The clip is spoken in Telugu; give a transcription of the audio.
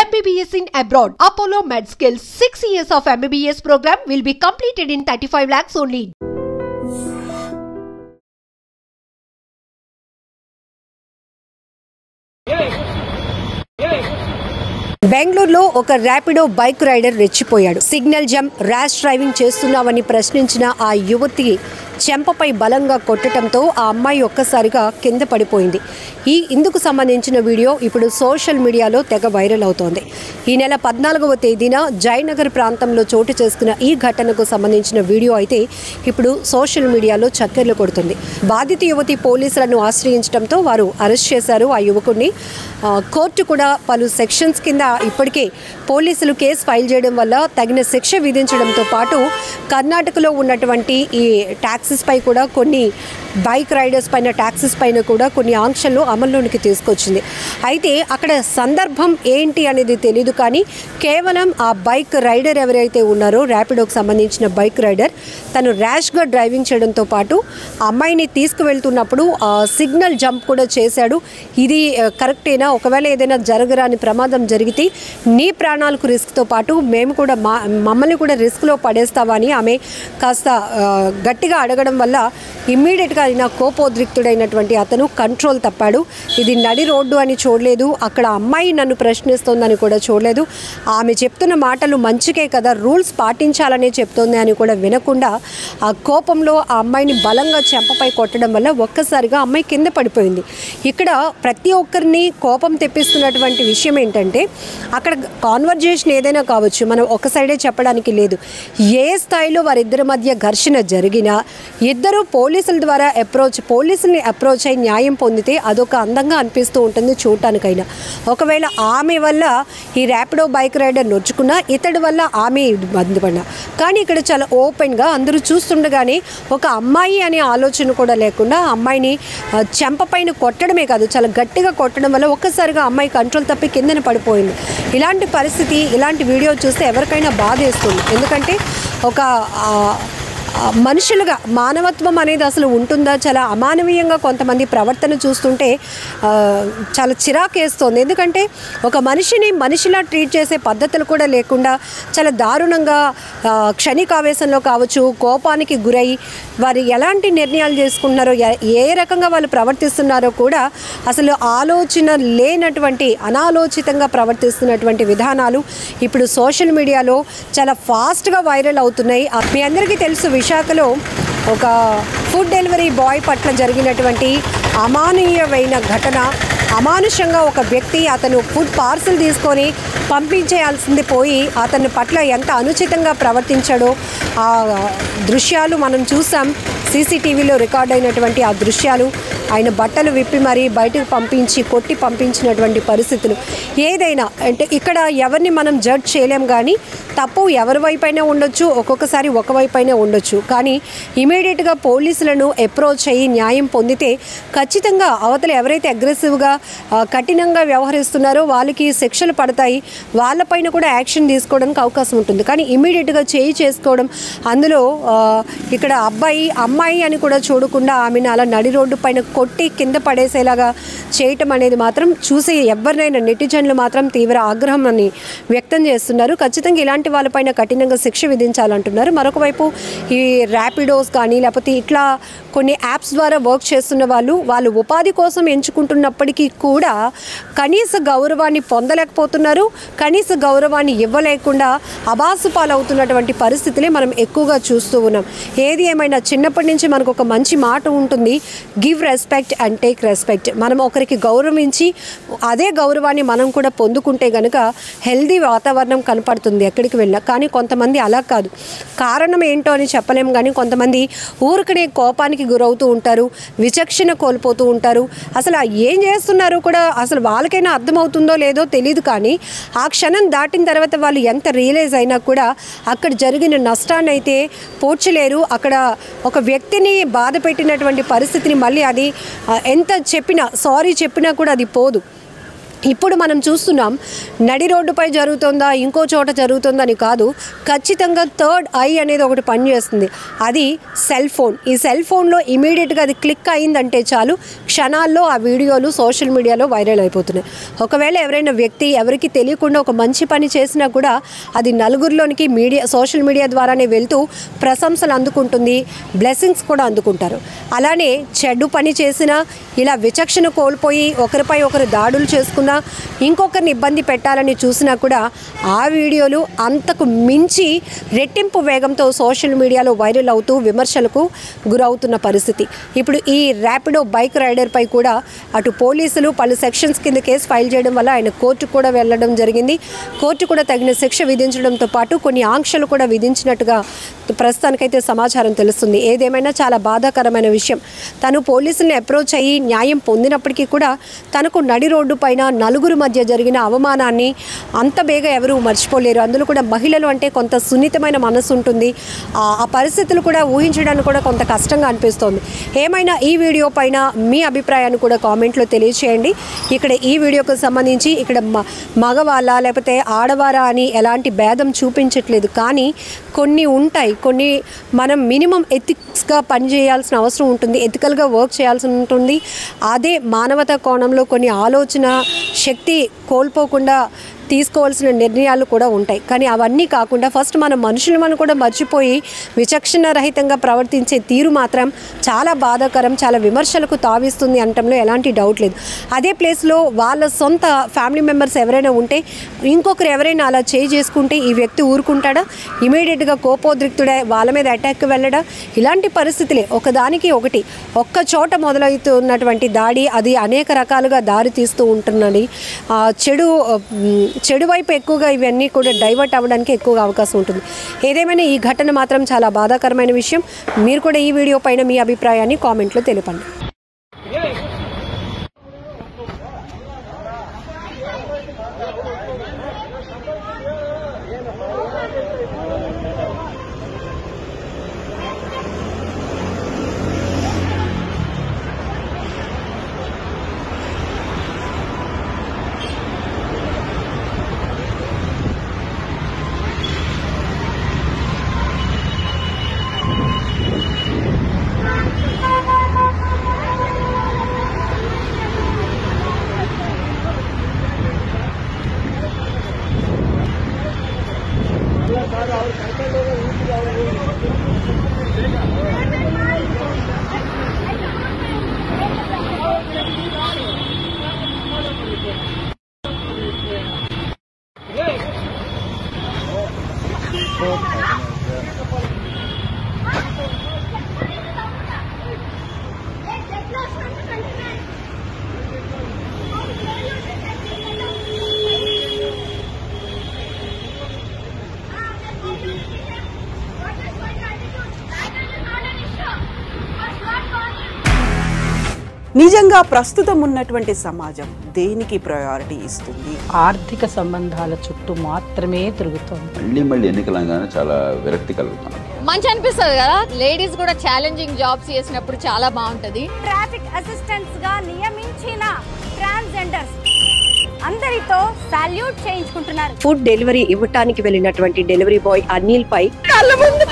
MBBS in abroad. Apollo MedSkill 6 years of MBBS program will be completed in 35 lakhs only. బెంగళూరులో ఒక ర్యాపిడో బైక్ రైడర్ రెచ్చిపోయాడు. సిగ్నల్ జంప్, ర్యాష్ డ్రైవింగ్ చేస్తున్నావని ప్రశ్నించిన ఆ యువతి చెంపపై బలంగా కొట్టడంతో ఆ అమ్మాయి ఒక్కసారిగా కింద పడిపోయింది. ఇందుకు సంబంధించిన వీడియో ఇప్పుడు సోషల్ మీడియాలో తెగ వైరల్ అవుతోంది. ఈ నెల 14వ తేదీన జయనగర్ ప్రాంతంలో చోటు చేసుకున్న ఈ ఘటనకు సంబంధించిన వీడియో అయితే ఇప్పుడు సోషల్ మీడియాలో చక్కర్లు కొడుతుంది. బాధిత యువతి పోలీసులను ఆశ్రయించడంతో వారు అరెస్ట్ చేశారు ఆ యువకుడిని. కోర్టు కూడా పలు సెక్షన్స్ కింద ఇప్పటికే పోలీసులు కేసు ఫైల్ చేయడం వల్ల తగిన శిక్ష విధించడంతో పాటు కర్ణాటకలో ఉన్నటువంటి ఈ ట్యాక్సెస్ పై కూడా కొన్ని బైక్ రైడర్స్ పైన ట్యాక్సెస్ పైన కూడా కొన్ని ఆంక్షలు అమల్లోనికి తీసుకొచ్చింది. అయితే అక్కడ సందర్భం ఏంటి అనేది తెలియదు, కానీ కేవలం ఆ బైక్ రైడర్ ఎవరైతే ఉన్నారో ర్యాపిడోకి సంబంధించిన బైక్ రైడర్ తను ర్యాష్గా డ్రైవింగ్ చేయడంతో పాటు ఆ అమ్మాయిని తీసుకువెళ్తున్నప్పుడు సిగ్నల్ జంప్ కూడా చేశాడు. ఇది కరెక్టేనా? ఒకవేళ ఏదైనా జరగరాని ప్రమాదం జరిగితే నీ ప్రాణాలకు రిస్క్తో పాటు మేము కూడా మమ్మల్ని కూడా రిస్క్లో పడేస్తావా అని ఆమె కాస్త గట్టిగా అడగడం వల్ల ఇమ్మీడియట్గా అయినా కోపోద్రిక్తుడైనటువంటి అతను కంట్రోల్ తప్పాడు. ఇది నడి రోడ్డు అని చూడలేదు, అక్కడ అమ్మాయి నన్ను ప్రశ్నిస్తోందని కూడా చూడలేదు, ఆమె చెప్తున్న మాటలు మంచికే కదా, రూల్స్ పాటించాలనే చెప్తోంది అని కూడా వినకుండా ఆ కోపంలో ఆ అమ్మాయిని బలంగా చెంపపై కొట్టడం వల్ల ఒక్కసారిగా అమ్మాయి కింద పడిపోయింది. ఇక్కడ ప్రతి ఒక్కరిని కోపం తెప్పిస్తున్నటువంటి విషయం ఏంటంటే అక్కడ కాన్వర్జేషన్ ఏదైనా కావచ్చు, మనం ఒక సైడే చెప్పడానికి లేదు. ఏ స్థాయిలో వారిద్దరి మధ్య ఘర్షణ జరిగినా ఇద్దరు పోలీసుల్ని అప్రోచ్ అయి న్యాయం పొందితే అదొక అందంగా అనిపిస్తూ ఉంటుంది చూడటానికైనా. ఒకవేళ ఆమె వల్ల ఈ ర్యాపిడో బైక్ రైడర్ నొచ్చుకున్నా, ఇతడి వల్ల ఆమె ఇబ్బంది పడినా, కానీ ఇక్కడ చాలా ఓపెన్గా అందరూ చూస్తుండగానే ఒక అమ్మాయి అనే ఆలోచన కూడా లేకుండా అమ్మాయిని చెంపపైన కొట్టడమే కాదు చాలా గట్టిగా కొట్టడం వల్ల ఒక్కసారిగా అమ్మాయి కంట్రోల్ తప్పి కిందన పడిపోయింది. ఇలాంటి పరిస్థితి, ఇలాంటి వీడియో చూస్తే ఎవరికైనా బాధేస్తుంది. ఎందుకంటే ఒక మనుషులుగా మానవత్వం అనేది అసలు ఉంటుందా? చాలా అమానవీయంగా కొంతమంది ప్రవర్తన చూస్తుంటే చాలా చిరాకేస్తుంది. ఎందుకంటే ఒక మనిషిని మనిషిలా ట్రీట్ చేసే పద్ధతులు కూడా లేకుండా చాలా దారుణంగా క్షణికావేశంలో కావచ్చు, కోపానికి గురై వారు ఎలాంటి నిర్ణయాలు చేసుకుంటున్నారో, ఏ రకంగా వాళ్ళు ప్రవర్తిస్తున్నారో కూడా అసలు ఆలోచన లేనటువంటి అనాలోచితంగా ప్రవర్తిస్తున్నటువంటి విధానాలు ఇప్పుడు సోషల్ మీడియాలో చాలా ఫాస్ట్గా వైరల్ అవుతున్నాయి. మీ అందరికీ తెలుసు, విశాఖలో ఒక ఫుడ్ డెలివరీ బాయ్ పట్ల జరిగినటువంటి అమానవీయమైన ఘటన. అమానుషంగా ఒక వ్యక్తి అతను ఫుడ్ పార్సల్ తీసుకొని పంపించేయాల్సింది పోయి అతని పట్ల ఎంత అనుచితంగా ప్రవర్తించాడో ఆ దృశ్యాలు మనం చూసాం. సీసీటీవీలో రికార్డ్ అయినటువంటి ఆ దృశ్యాలు, ఆయన బట్టలు విప్పి మరీ బయటకు పంపించి కొట్టి పంపించినటువంటి పరిస్థితులు. ఏదైనా అంటే ఇక్కడ ఎవరిని మనం జడ్జ్ చేయలేం, కానీ తప్పు ఎవరి వైపైనా ఉండొచ్చు, ఒక్కొక్కసారి ఒకవైపైనా ఉండొచ్చు. కానీ ఇమీడియట్గా పోలీసులను అప్రోచ్ అయ్యి న్యాయం పొందితే ఖచ్చితంగా అవతల ఎవరైతే అగ్రెసివ్గా కఠినంగా వ్యవహరిస్తున్నారో వాళ్ళకి శిక్షలు పడతాయి, వాళ్ళపైన కూడా యాక్షన్ తీసుకోవడానికి అవకాశం ఉంటుంది. కానీ ఇమీడియట్గా చేసుకోవడం, అందులో ఇక్కడ అమ్మాయి అని కూడా చూడకుండా ఆమెను అలా నడి రోడ్డు పైన కొట్టి కింద పడేసేలాగా చేయటం అనేది మాత్రం చూసి ఎవరినైనా నెటిజన్లు మాత్రం తీవ్ర ఆగ్రహాన్ని వ్యక్తం చేస్తున్నారు. ఖచ్చితంగా ఇలాంటి వాళ్ళపైన కఠినంగా శిక్ష విధించాలంటున్నారు. మరొక వైపు ఈ ర్యాపిడోస్ కానీ లేకపోతే ఇట్లా కొన్ని యాప్స్ ద్వారా వర్క్ చేస్తున్న వాళ్ళు ఉపాధి కోసం ఎంచుకుంటున్నప్పటికీ కూడా కనీస గౌరవాన్ని పొందలేకపోతున్నారు. కనీస గౌరవాన్ని ఇవ్వలేకుండా అబాసు పాలవుతున్నటువంటి పరిస్థితులే మనం ఎక్కువగా చూస్తూ ఉన్నాం. ఏది ఏమైనా చిన్నప్పటి నుంచి మనకు ఒక మంచి మాట ఉంటుంది, give respect and take respect. మనం ఒకరికి గౌరవించి అదే గౌరవాన్ని మనం కూడా పొందుకుంటే కనుక హెల్దీ వాతావరణం కనపడుతుంది ఎక్కడికి వెళ్ళినా. కానీ కొంతమంది అలా కాదు, కారణం ఏంటో అని చెప్పలేము, కానీ కొంతమంది ఊరికనే కోపానికి గురవుతూ ఉంటారు, విచక్షణ కోల్పోతూ ఉంటారు. అసలు ఏం చేస్తున్నారో కూడా అసలు వాళ్ళకైనా అర్థమవుతుందో లేదో తెలియదు, కానీ ఆ క్షణం దాటిన తర్వాత వాళ్ళు ఎంత రియలైజ్ అయినా కూడా అక్కడ జరిగిన నష్టాన్ని అయితే పోడ్చలేరు. అక్కడ ఒక వ్యక్తిని బాధ పెట్టినటువంటి పరిస్థితిని మళ్ళీ అది ఎంత చెప్పినా, సారీ చెప్పినా కూడా అది పోదు. ఇప్పుడు మనం చూస్తున్నాం నడి రోడ్డుపై జరుగుతుందా ఇంకో చోట జరుగుతుందని కాదు, ఖచ్చితంగా థర్డ్ ఐ అనేది ఒకటి పనిచేస్తుంది. అది సెల్ ఫోన్. ఈ సెల్ ఫోన్లో ఇమీడియట్గా అది క్లిక్ అయిందంటే చాలు, క్షణాల్లో ఆ వీడియోలు సోషల్ మీడియాలో వైరల్ అయిపోతున్నాయి. ఒకవేళ ఎవరైనా వ్యక్తి ఎవరికి తెలియకుండా ఒక మంచి పని చేసినా కూడా అది నలుగురిలోనికి సోషల్ మీడియా ద్వారానే వెళ్తూ ప్రశంసలు అందుకుంటుంది, బ్లెస్సింగ్స్ కూడా అందుకుంటారు. అలానే చెడు పని చేసినా, ఇలా విచక్షణ కోల్పోయి ఒకరిపై ఒకరు దాడులు చేసుకున్నా, ఇంకొకరిని ఇబ్బంది పెట్టాలని చూసినా కూడా ఆ వీడియోలు అంతకు మించి రెట్టింపు వేగంతో సోషల్ మీడియాలో వైరల్ అవుతూ విమర్శలకు గురవుతున్న పరిస్థితి. ఇప్పుడు ఈ ర్యాపిడో బైక్ రైడర్పై కూడా అటు పోలీసులు పలు సెక్షన్స్ కింద కేసు ఫైల్ చేయడం వల్ల ఆయన కోర్టుకు కూడా వెళ్ళడం జరిగింది. కోర్టు కూడా తగిన శిక్ష విధించడంతో పాటు కొన్ని ఆంక్షలు కూడా విధించినట్టుగా ప్రస్తుతానికైతే సమాచారం తెలుస్తుంది. ఏదేమైనా చాలా బాధాకరమైన విషయం. తను పోలీసుల్ని అప్రోచ్ అయ్యి న్యాయం పొందినప్పటికీ కూడా తనకు నడి రోడ్డు పైన నలుగురు మధ్య జరిగిన అవమానాన్ని అంత బేగా ఎవరూ మర్చిపోలేరు. అందులో కూడా మహిళలు అంటే కొంత సున్నితమైన మనసు ఉంటుంది. ఆ పరిస్థితులు కూడా ఊహించడానికి కూడా కొంత కష్టంగా అనిపిస్తోంది. ఏమైనా ఈ వీడియో పైన మీ అభిప్రాయాన్ని కూడా కామెంట్లో తెలియచేయండి. ఇక్కడ ఈ వీడియోకు సంబంధించి ఇక్కడ మగవాళ్ళ లేకపోతే ఆడవారా అని ఎలాంటి భేదం చూపించట్లేదు, కానీ కొన్ని ఉంటాయి, కొన్ని మనం మినిమం ఎథిక్స్గా పనిచేయాల్సిన అవసరం ఉంటుంది, ఎథికల్గా వర్క్ చేయాల్సి ఉంటుంది. అదే మానవతా కోణంలో కొన్ని ఆలోచన శక్తి కోల్పోకుండా తీసుకోవాల్సిన నిర్ణయాలు కూడా ఉంటాయి. కానీ అవన్నీ కాకుండా ఫస్ట్ మన మనుషులను కూడా మర్చిపోయి విచక్షణ రహితంగా ప్రవర్తించే తీరు మాత్రం చాలా బాధాకరం, చాలా విమర్శలకు తావిస్తుంది అనటంలో ఎలాంటి డౌట్ లేదు. అదే ప్లేస్లో వాళ్ళ సొంత ఫ్యామిలీ మెంబర్స్ ఎవరైనా ఉంటే, ఇంకొకరు ఎవరైనా అలా చేసుకుంటే ఈ వ్యక్తి ఊరుకుంటాడా? ఇమీడియట్గా కోపోద్రిక్తుడే వాళ్ళ మీద అటాక్కి వెళ్ళడా? ఇలాంటి పరిస్థితులే ఒకదానికి ఒకటి ఒక్క చోట మొదలవుతున్నటువంటి దాడి అది అనేక రకాలుగా దారి తీస్తూ ఉంటున్నది. చెడు వైపు ఎక్కువగా ఇవన్నీ కూడా డైవర్ట్ అవ్వడానికి ఎక్కువగా అవకాశం ఉంటుంది. ఏదేమైనా ఈ ఘటన మాత్రం చాలా బాధాకరమైన విషయం. మీరు కూడా ఈ వీడియో పైన మీ అభిప్రాయాన్ని కామెంట్లో తెలపండి. నిజంగా ప్రస్తుతం ఉన్నటువంటి సమాజం దేనికి ప్రయారిటీ ఇస్తుంది? ఆర్థిక సంబంధాల చుట్టూ మాత్రమే తిరుగుతుంది. మళ్ళీ ఎన్నికలంగానే చాలా విరక్తి కలుగుతాం. మంచి అనిపిస్తుంది కదా, లేడీస్ కూడా ఛాలెంజింగ్ జాబ్స్ చేసినప్పుడు చాలా బాగుంటది. ట్రాఫిక్ అసిస్టెంట్స్ గా నియమించిన ట్రాన్స్జెండర్స్ అందరితో సాల్యూట్ చేయించుకుంటున్నారు. ఫుడ్ డెలివరీ ఇవ్వటానికి వెళ్ళినటువంటి డెలివరీ బాయ్ అనిల్ పై కళ్ళ ముందు